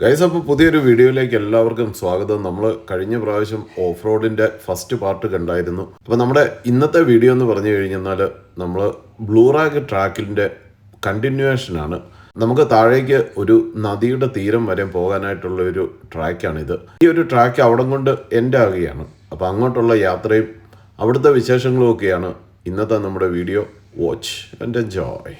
Guys, അപ്പോൾ പുതിയൊരു വീഡിയോയിലേക്ക് എല്ലാവർക്കും സ്വാഗതം. നമ്മൾ കഴിഞ്ഞ പ്രാവശ്യം ഓഫ് റോഡിൻ്റെ ഫസ്റ്റ് പാർട്ട് കണ്ടായിരുന്നു. അപ്പോൾ നമ്മുടെ ഇന്നത്തെ വീഡിയോ എന്ന് പറഞ്ഞു കഴിഞ്ഞാൽ നമ്മൾ ബ്ലൂ റാഗ് ട്രാക്കിൻ്റെ കണ്ടിന്യൂവേഷനാണ്. നമുക്ക് താഴേക്ക് ഒരു നദിയുടെ തീരം വരെ പോകാനായിട്ടുള്ള ഒരു ട്രാക്കാണിത്. ഈ ഒരു ട്രാക്ക് അവിടം കൊണ്ട് എൻഡ് ആകുകയാണ്. അപ്പോൾ അങ്ങോട്ടുള്ള യാത്രയും അവിടുത്തെ വിശേഷങ്ങളും ഒക്കെയാണ് ഇന്നത്തെ നമ്മുടെ വീഡിയോ. Watch and enjoy.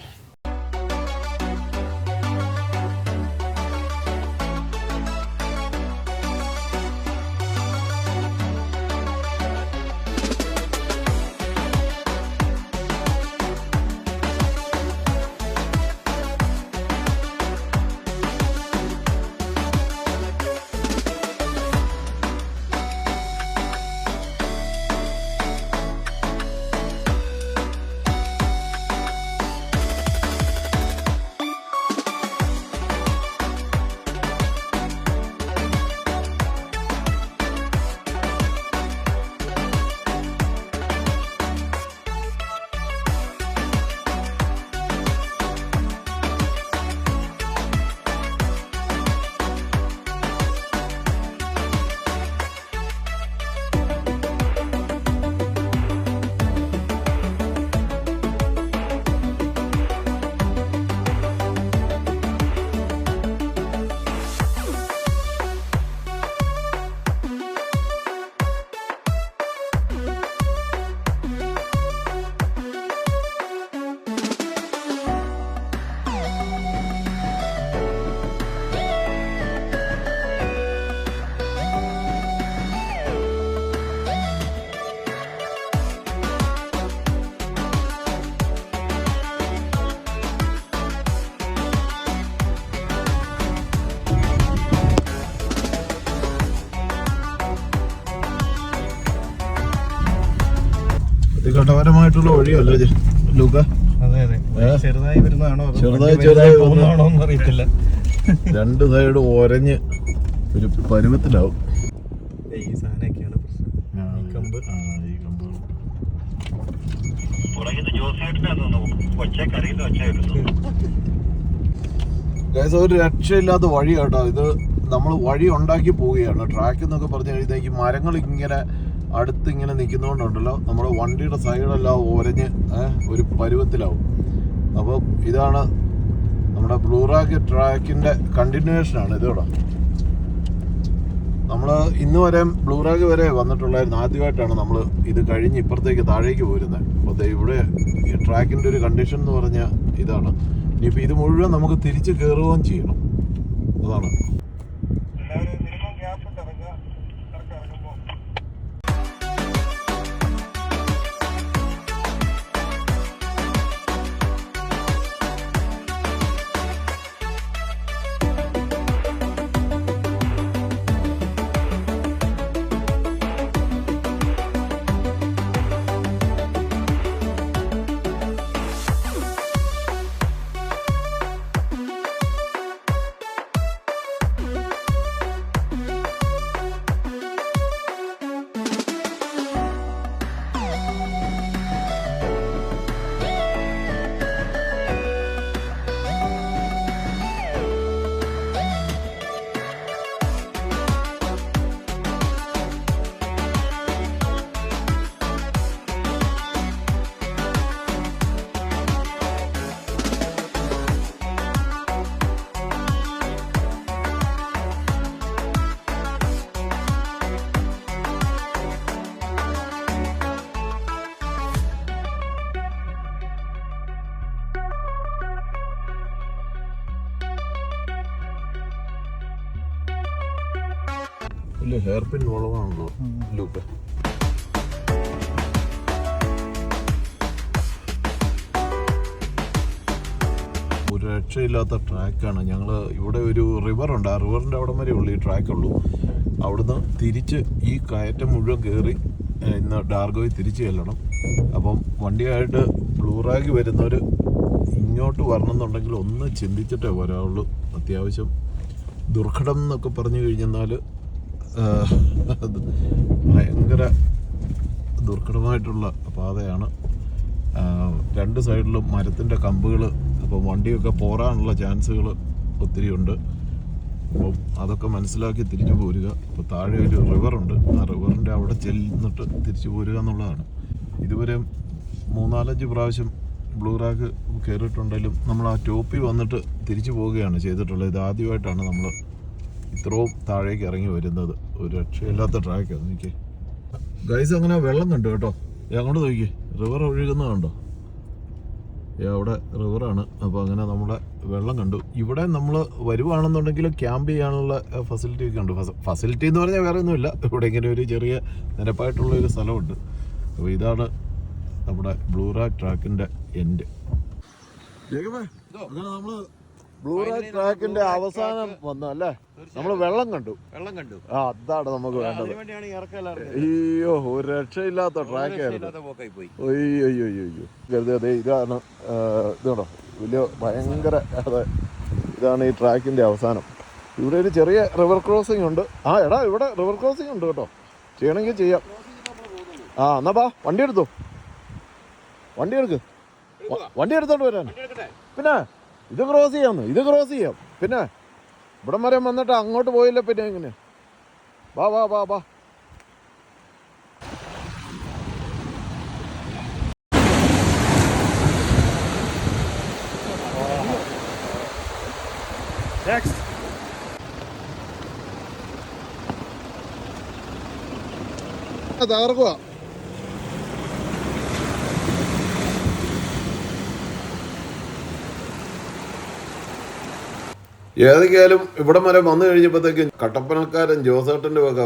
ഘട്ടപരമായിട്ടുള്ള വഴിയല്ലേ ലൂക്ക? ചെറുതായി വരുന്നതാണോ ചെറുതായി പോകുന്നതാണോ എന്ന് അറിയത്തില്ല. രണ്ട് സൈഡ് ഒരഞ്ഞ് ഒരു പരുവത്തിലാവും. ഈ സാധനമൊക്കെയാണ് ഒരു രക്ഷയില്ലാത്ത വഴി കേട്ടോ ഇത്. നമ്മൾ വഴി ഉണ്ടാക്കി പോവുകയാണ്. ട്രാക്ക് എന്നൊക്കെ പറഞ്ഞു കഴിഞ്ഞാൽ ഈ മരങ്ങൾ ഇങ്ങനെ അടുത്ത് ഇങ്ങനെ നിൽക്കുന്നതുകൊണ്ടുണ്ടല്ലോ നമ്മുടെ വണ്ടിയുടെ സൈഡെല്ലാം ഒരഞ്ഞ് ഒരു പരുവത്തിലാവും. അപ്പോൾ ഇതാണ് നമ്മുടെ ബ്ലൂ റാഗ് ട്രാക്കിൻ്റെ കണ്ടിന്യൂവേഷനാണ് ഇതോടെ. നമ്മൾ ഇന്ന് വരെ ബ്ലൂ റാഗ് വരെ വന്നിട്ടുള്ളായിരുന്നു. ആദ്യമായിട്ടാണ് നമ്മൾ ഇത് കഴിഞ്ഞ് ഇപ്പുറത്തേക്ക് താഴേക്ക് പോരുന്നത്. അപ്പോൾ ഇവിടെ ഈ ട്രാക്കിൻ്റെ ഒരു കണ്ടീഷൻ എന്ന് പറഞ്ഞാൽ ഇതാണ്. ഇനിയിപ്പോൾ ഇത് മുഴുവൻ നമുക്ക് തിരിച്ച് കയറുകയും ചെയ്യണം. അതാണ് ഹെയർ പിൻ വളവാണല്ലോ ലൂക്ക. ഒരു രക്ഷയില്ലാത്ത ട്രാക്കാണ്. ഞങ്ങൾ ഇവിടെ ഒരു റിവറുണ്ട്. ആ റിവറിൻ്റെ അവിടം വരെ ഉള്ളൂ ഈ ട്രാക്കുള്ളൂ. അവിടുന്ന് തിരിച്ച് ഈ കയറ്റം മുഴുവൻ കയറി ഇന്ന് ഡാർഗോയിൽ തിരിച്ച് ചെല്ലണം. അപ്പം വണ്ടിയായിട്ട് ബ്ലൂ റാഗ് വരുന്നവർ ഇങ്ങോട്ട് വരണമെന്നുണ്ടെങ്കിൽ ഒന്ന് ചിന്തിച്ചിട്ടേ വരാവുള്ളൂ. അത്യാവശ്യം ദുർഘടം എന്നൊക്കെ പറഞ്ഞു കഴിഞ്ഞാൽ ഭയങ്കര ദുർഘടമായിട്ടുള്ള പാതയാണ്. രണ്ട് സൈഡിലും മരത്തിൻ്റെ കമ്പുകൾ, അപ്പോൾ വണ്ടിയൊക്കെ പോരാനുള്ള ചാൻസുകൾ ഒത്തിരി ഉണ്ട്. അപ്പോൾ അതൊക്കെ മനസ്സിലാക്കി തിരിച്ചു പോരുക. അപ്പോൾ താഴെ ഒരു റിവറുണ്ട്, ആ റിവറിൻ്റെ അവിടെ ചെന്നിട്ട് തിരിച്ചു പോരുക എന്നുള്ളതാണ്. ഇതുവരെ 3-4 പ്രാവശ്യം ബ്ലൂ റാഗ് കയറിയിട്ടുണ്ടെങ്കിലും നമ്മൾ ആ ടോപ്പിൽ വന്നിട്ട് തിരിച്ചു പോവുകയാണ് ചെയ്തിട്ടുള്ളത്. ഇത് ആദ്യമായിട്ടാണ് നമ്മൾ ഇത്രയും താഴേക്ക് ഇറങ്ങി വരുന്നത്. ഒരു രക്ഷയില്ലാത്ത ട്രാക്കാണ്. എനിക്ക് ഗൈസ് അങ്ങനെ വെള്ളം കണ്ടു കേട്ടോ. അങ്ങോട്ട് നോക്കി, റിവർ ഒഴുകുന്നത് കണ്ടോ? അവിടെ റിവറാണ്. അപ്പോൾ അങ്ങനെ നമ്മുടെ വെള്ളം കണ്ടു. ഇവിടെ നമ്മൾ വരുവാണെന്നുണ്ടെങ്കിൽ ക്യാമ്പ് ചെയ്യാനുള്ള ഫെസിലിറ്റി ഒക്കെ ഉണ്ട്. ഫെസിലിറ്റി എന്ന് പറഞ്ഞാൽ വേറെ ഒന്നുമില്ല, ഇവിടെ ഇങ്ങനെ ഒരു ചെറിയ നിരപ്പായിട്ടുള്ള ഒരു സ്ഥലമുണ്ട്. അപ്പോൾ ഇതാണ് നമ്മുടെ ബ്ലൂ റാഗ് ട്രാക്കിൻ്റെ എൻഡ്. അങ്ങനെ നമ്മൾ ബ്ലൂ റാഗ് ട്രാക്കിന്റെ അവസാനം വന്നു അല്ലേ? നമ്മൾ വെള്ളം കണ്ടു. ആ, അതാണ് നമുക്ക് വേണ്ടത്. അയ്യോ, ഒരു രക്ഷയില്ലാത്ത ട്രാക്കായിരുന്നു. അയ്യോ കരുതേ, ഇതാണ് ഇതാണോ വലിയ ഭയങ്കര. അതെ, ഇതാണ് ഈ ട്രാക്കിന്റെ അവസാനം. ഇവിടെ ഒരു ചെറിയ റിവർ ക്രോസിംഗ് ഉണ്ട്. ആ എടാ, ഇവിടെ റിവർ ക്രോസിംഗ് ഉണ്ട് കേട്ടോ. ചെയ്യണമെങ്കിൽ ചെയ്യാം. ആ എന്നാ ബാ, വണ്ടി എടുത്തു. വണ്ടി എടുത്തോണ്ട് വരാൻ. പിന്നെ ഇത് ക്രോസ് ചെയ്യാം. പിന്നെ ഇവിടം വരെ വന്നിട്ട് അങ്ങോട്ട് പോയില്ല. പിന്നെ എങ്ങനെ? വാ. തകർക്കുക. ഏതൊക്കെയാലും ഇവിടം വരെ വന്നു കഴിഞ്ഞപ്പോഴത്തേക്കും കട്ടപ്പനക്കാരൻ ജോസേട്ടൻ്റെ വക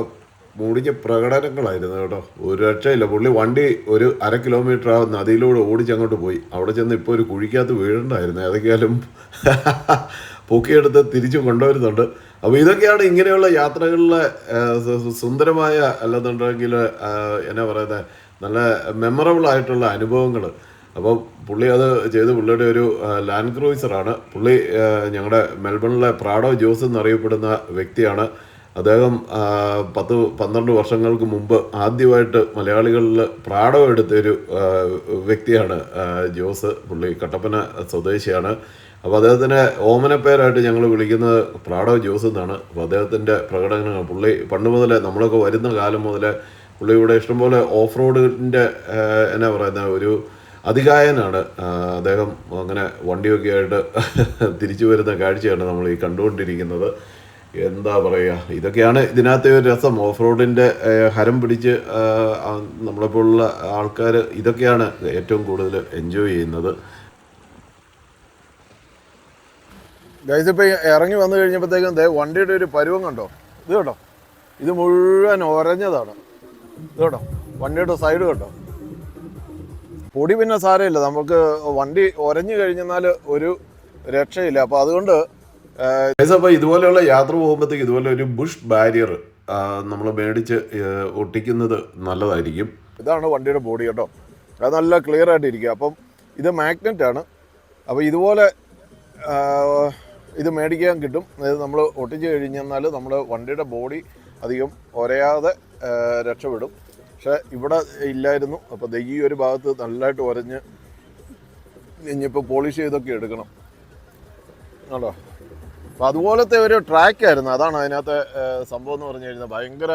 മുടിഞ്ഞ പ്രകടനങ്ങളായിരുന്നു കേട്ടോ. ഒരു രക്ഷയില്ല. പുള്ളി വണ്ടി ഒരു 1/2 കിലോമീറ്റർ ആ നദിയിലൂടെ ഓടിച്ചങ്ങോട്ട് പോയി. അവിടെ ചെന്ന് ഇപ്പോൾ ഒരു കുഴിക്കകത്ത് വീഴണ്ടായിരുന്നു. ഏതൊക്കെയാലും പൊക്കിയെടുത്ത് തിരിച്ചു കൊണ്ടുവരുന്നുണ്ട്. അപ്പോൾ ഇതൊക്കെയാണ് ഇങ്ങനെയുള്ള യാത്രകളിലെ സുന്ദരമായ, അല്ലെന്നുണ്ടെങ്കിൽ എന്നാ പറയുന്നത്, നല്ല മെമ്മറബിൾ ആയിട്ടുള്ള അനുഭവങ്ങൾ. അപ്പോൾ പുള്ളി അത് ചെയ്ത്, പുള്ളിയുടെ ഒരു ലാൻഡ് ക്രൂയിസറാണ്. പുള്ളി ഞങ്ങളുടെ മെൽബണിലെ പ്രാഡോ ജോസ് എന്നറിയപ്പെടുന്ന വ്യക്തിയാണ്. അദ്ദേഹം 10-12 വർഷങ്ങൾക്ക് മുമ്പ് ആദ്യമായിട്ട് മലയാളികളിൽ പ്രാഡോ എടുത്തൊരു വ്യക്തിയാണ് ജോസ്. പുള്ളി കട്ടപ്പന സ്വദേശിയാണ്. അപ്പോൾ അദ്ദേഹത്തിൻ്റെ ഓമനപ്പേരായിട്ട് ഞങ്ങൾ വിളിക്കുന്നത് പ്രാഡോ ജോസ് എന്നാണ്. അപ്പോൾ അദ്ദേഹത്തിൻ്റെ പ്രകടനങ്ങൾ പുള്ളി പണ്ട് മുതലേ, നമ്മളൊക്കെ വരുന്ന കാലം മുതലേ പുള്ളി ഇവിടെ ഇഷ്ടംപോലെ ഓഫ് റോഡിൻ്റെ എന്നാ പറയുന്ന ഒരു അതികായനാണ് അദ്ദേഹം. അങ്ങനെ വണ്ടിയൊക്കെ ആയിട്ട് തിരിച്ചു വരുന്ന കാഴ്ചയാണ് നമ്മൾ ഈ കണ്ടുകൊണ്ടിരിക്കുന്നത്. എന്താ പറയുക, ഇതൊക്കെയാണ് ഇതിനകത്തെ ഒരു രസം. ഓഫ് റോഡിൻ്റെ ഹരം പിടിച്ച് നമ്മളെപ്പോലുള്ള ആൾക്കാർ ഇതൊക്കെയാണ് ഏറ്റവും കൂടുതൽ എൻജോയ് ചെയ്യുന്നത്. ഗൈസ്, ഇപ്പോൾ ഇറങ്ങി വന്നു കഴിഞ്ഞപ്പോഴത്തേക്കും വണ്ടിയുടെ ഒരു പരുവം കണ്ടോ? ഇത് കേട്ടോ, ഇത് മുഴുവൻ ഒരഞ്ഞതാണ്. ഇത് കേട്ടോ, വണ്ടിയുടെ സൈഡ് കേട്ടോ. പൊടി പിന്നെ സാരമില്ല, നമുക്ക് വണ്ടി ഒരഞ്ഞു കഴിഞ്ഞാൽ ഒരു രക്ഷയില്ല. അപ്പോൾ അതുകൊണ്ട് അപ്പോൾ ഇതുപോലെയുള്ള യാത്ര പോകുമ്പോഴത്തേക്ക് ഇതുപോലെ ഒരു ബുഷ് ബാരിയർ നമ്മൾ മേടിച്ച് ഒട്ടിക്കുന്നത് നല്ലതായിരിക്കും. ഇതാണ് വണ്ടിയുടെ ബോഡി കേട്ടോ. അത് നല്ല ക്ലിയർ ആയിട്ടിരിക്കുക. അപ്പം ഇത് മാഗ്നറ്റാണ്. അപ്പോൾ ഇതുപോലെ ഇത് മേടിക്കാൻ കിട്ടും. ഇത് നമ്മൾ ഒട്ടിച്ച് കഴിഞ്ഞാൽ നമ്മുടെ വണ്ടിയുടെ ബോഡി അധികം ഒരയാതെ രക്ഷപ്പെടും. പക്ഷെ ഇവിടെ ഇല്ലായിരുന്നു. അപ്പോൾ ഈ ഒരു ഭാഗത്ത് നല്ലതായിട്ട് ഒരഞ്ഞ് ഇനിയിപ്പോൾ പോളിഷ് ചെയ്തൊക്കെ എടുക്കണം കേട്ടോ. അപ്പോൾ അതുപോലത്തെ ഒരു ട്രാക്കായിരുന്നു. അതാണ് അതിനകത്തെ സംഭവം എന്ന് പറഞ്ഞു കഴിഞ്ഞാൽ. ഭയങ്കര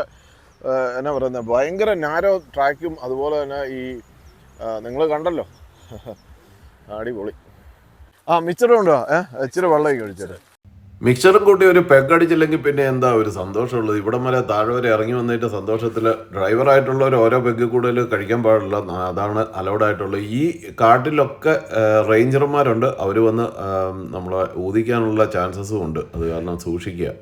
എന്നാ പറയുന്നത്, ഭയങ്കര നാരോ ട്രാക്കും. അതുപോലെ തന്നെ ഈ നിങ്ങൾ കണ്ടല്ലോ, അടിപൊളി. മിക്സറും ഉണ്ടോ? ഇച്ചിരി വെള്ളമൊക്കെ കഴിച്ചത്. മിക്സറും കൂട്ടി ഒരു പെഗടിച്ചില്ലെങ്കിൽ പിന്നെ എന്താ ഒരു സന്തോഷമുള്ളത്? ഇവിടം വരെ താഴെ വരെ ഇറങ്ങി വന്നിട്ട് സന്തോഷത്തിൽ ഡ്രൈവറായിട്ടുള്ളവർ ഓരോ പെഗ് കൂടുതൽ കഴിക്കാൻ പാടില്ല, അതാണ് അലൗഡ് ആയിട്ടുള്ളത്. ഈ കാട്ടിലൊക്കെ റേഞ്ചർമാരുണ്ട്, അവർ വന്ന് നമ്മളെ ഊതിക്കാനുള്ള ചാൻസസും ഉണ്ട്. അത് കാരണം സൂക്ഷിക്കുക.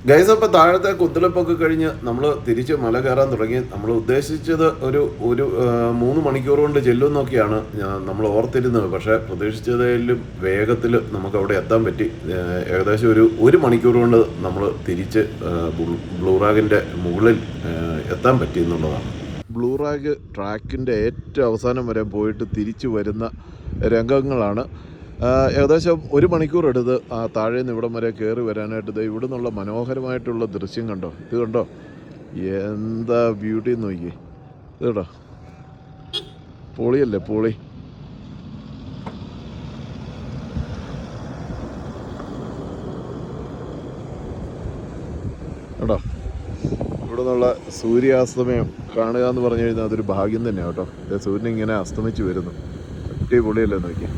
ഗൈസ്, അപ്പോൾ താഴത്തെ കുത്തിളിപ്പൊക്കെ കഴിഞ്ഞ് നമ്മൾ തിരിച്ച് മല കയറാൻ തുടങ്ങി. നമ്മൾ ഉദ്ദേശിച്ചത് ഒരു 3 മണിക്കൂർ കൊണ്ട് ചെല്ലുമെന്നൊക്കെയാണ് നമ്മൾ ഓർത്തിരുന്നത്. പക്ഷേ പ്രതീക്ഷിച്ചതിലും വേഗത്തിൽ നമുക്ക് അവിടെ എത്താൻ പറ്റി. ഏകദേശം ഒരു മണിക്കൂർ കൊണ്ട് നമ്മൾ തിരിച്ച് ബ്ലൂ റാഗിൻ്റെ മുകളിൽ എത്താൻ പറ്റി എന്നുള്ളതാണ്. ബ്ലൂ റാഗ് ട്രാക്കിൻ്റെ ഏറ്റവും അവസാനം വരെ പോയിട്ട് തിരിച്ചു വരുന്ന രംഗങ്ങളാണ്. ഏകദേശം 1 മണിക്കൂർ എടുത്ത് ആ താഴെ നിന്ന് ഇവിടം വരെ കയറി വരാനായിട്ട്. ഇവിടെ നിന്നുള്ള മനോഹരമായിട്ടുള്ള ദൃശ്യം കണ്ടോ? ഇത് കണ്ടോ, എന്താ ബ്യൂട്ടി നോക്കി. ഇത് കേട്ടോ, പൊളിയല്ലേ, പൊളി. കേട്ടോ. ഇവിടെ നിന്നുള്ള സൂര്യാസ്തമയം കാണുക എന്ന് പറഞ്ഞു കഴിഞ്ഞാൽ അതൊരു ഭാഗ്യം തന്നെയാണ് കേട്ടോ. സൂര്യൻ ഇങ്ങനെ അസ്തമിച്ച് വരുന്നു. അടിപൊളിയല്ലേ നോക്കി.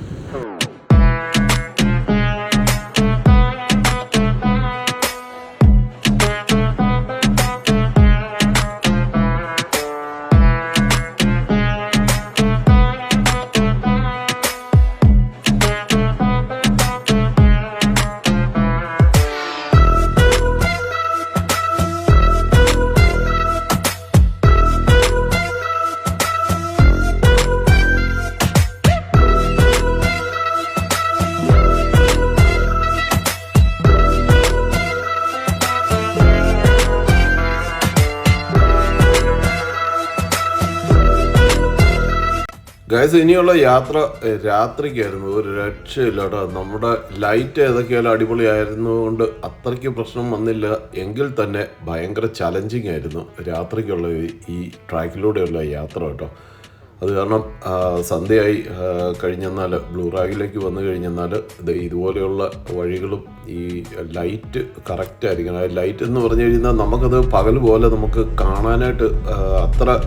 ഗൈസ്, ഇനിയുള്ള യാത്ര രാത്രിക്കായിരുന്നു. ഒരു രക്ഷയില്ല കേട്ടോ. നമ്മുടെ ലൈറ്റ് ഏതൊക്കെയാലും അടിപൊളിയായിരുന്നു കൊണ്ട് അത്രയ്ക്ക് പ്രശ്നം വന്നില്ല. എങ്കിൽ തന്നെ ഭയങ്കര ചലഞ്ചിങ് ആയിരുന്നു രാത്രിക്കുള്ള ഈ ട്രാക്കിലൂടെയുള്ള യാത്ര കേട്ടോ. അത് കാരണം സന്ധ്യയായി കഴിഞ്ഞെന്നാൽ ബ്ലൂ റാഗിലേക്ക് വന്നു കഴിഞ്ഞെന്നാൽ ഇതുപോലെയുള്ള വഴികളും ഈ ലൈറ്റ് കറക്റ്റ് ആയിരിക്കണം. ലൈറ്റ് എന്ന് പറഞ്ഞു കഴിഞ്ഞാൽ നമുക്കത് പകൽ പോലെ നമുക്ക് കാണാനായിട്ട് അത്ര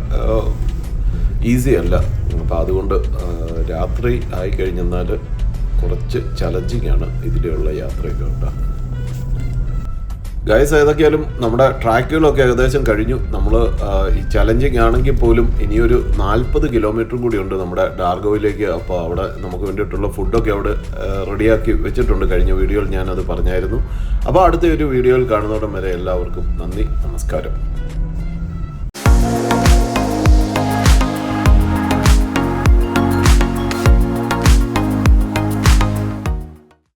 ഈസി അല്ല. അപ്പോൾ അതുകൊണ്ട് രാത്രി ആയിക്കഴിഞ്ഞെന്നാൽ കുറച്ച് ചലഞ്ചിങ് ആണ് ഇതിലുള്ള യാത്രയൊക്കെ കേട്ടോ. ഗൈസ്, ഏതൊക്കെയാലും നമ്മുടെ ട്രാക്കുകളൊക്കെ ഏകദേശം കഴിഞ്ഞു. നമ്മൾ ഈ ചലഞ്ചിങ് ആണെങ്കിൽ പോലും ഇനിയൊരു 40 കിലോമീറ്ററും കൂടിയുണ്ട് നമ്മുടെ ഡാർഗോയിലേക്ക്. അപ്പോൾ അവിടെ നമുക്ക് വേണ്ടിയിട്ടുള്ള ഫുഡൊക്കെ അവിടെ റെഡിയാക്കി വെച്ചിട്ടുണ്ട്. കഴിഞ്ഞ വീഡിയോയിൽ ഞാനത് പറഞ്ഞായിരുന്നു. അപ്പോൾ അടുത്ത ഒരു വീഡിയോയിൽ കാണുന്നതോടെ വരെ എല്ലാവർക്കും നന്ദി, നമസ്കാരം.